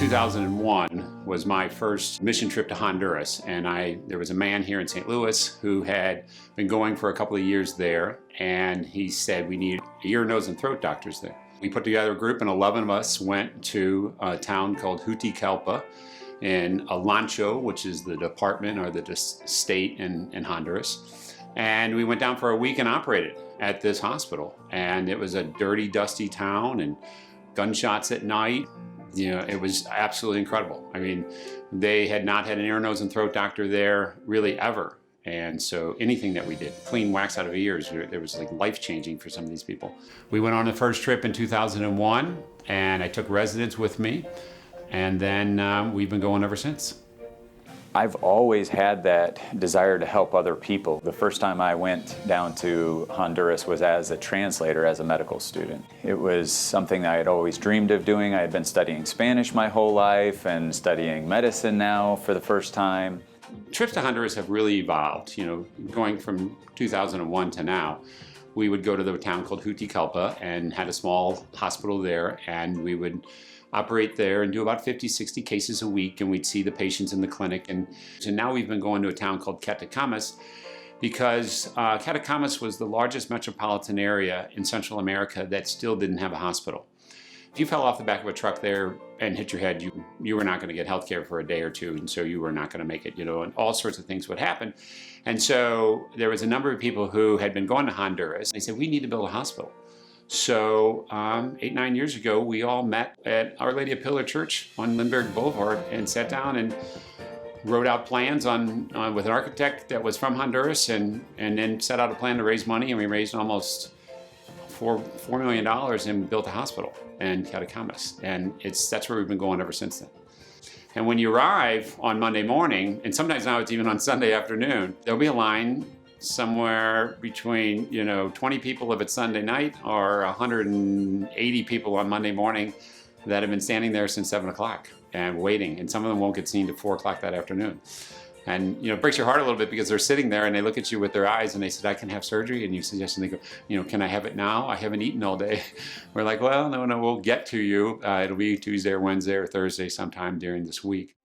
2001 was my first mission trip to Honduras, and there was a man here in St. Louis who had been going for a couple of years there, and he said we need ear, nose, and throat doctors there. We put together a group, and 11 of us went to a town called Juticalpa in Alancho, which is the department or the state in Honduras. And we went down for a week and operated at this hospital. And it was a dirty, dusty town and gunshots at night. You know, it was absolutely incredible. I mean, they had not had an ear, nose, and throat doctor there really ever. And so anything that we did, clean wax out of ears, it was like life-changing for some of these people. We went on the first trip in 2001, and I took residents with me, and then we've been going ever since. I've always had that desire to help other people. The first time I went down to Honduras was as a translator, as a medical student. It was something that I had always dreamed of doing. I had been studying Spanish my whole life and studying medicine now for the first time. Trips to Honduras have really evolved, you know, going from 2001 to now. We would go to the town called Juticalpa and had a small hospital there, and we would operate there and do about 50, 60 cases a week, and we'd see the patients in the clinic. And so now we've been going to a town called Catacamas because Catacamas was the largest metropolitan area in Central America that still didn't have a hospital. If you fell off the back of a truck there and hit your head, you were not going to get health care for a day or two, and so you were not going to make it, you know, and all sorts of things would happen. And so there was a number of people who had been going to Honduras. They said, we need to build a hospital. So 8, 9 years ago, we all met at Our Lady of Pillar Church on Lindbergh Boulevard and sat down and wrote out plans with an architect that was from Honduras, and then set out a plan to raise money, and we raised almost $4 million and built a hospital in Catacamas. And that's where we've been going ever since then. And when you arrive on Monday morning, and sometimes now it's even on Sunday afternoon, there'll be a line somewhere between, 20 people if it's Sunday night, or 180 people on Monday morning that have been standing there since 7 o'clock and waiting. And some of them won't get seen to 4 o'clock that afternoon. And it breaks your heart a little bit because they're sitting there and they look at you with their eyes and they said, I can have surgery? And you suggest, and they go, can I have it now? I haven't eaten all day. We're like, well, no, we'll get to you. It'll be Tuesday or Wednesday or Thursday sometime during this week.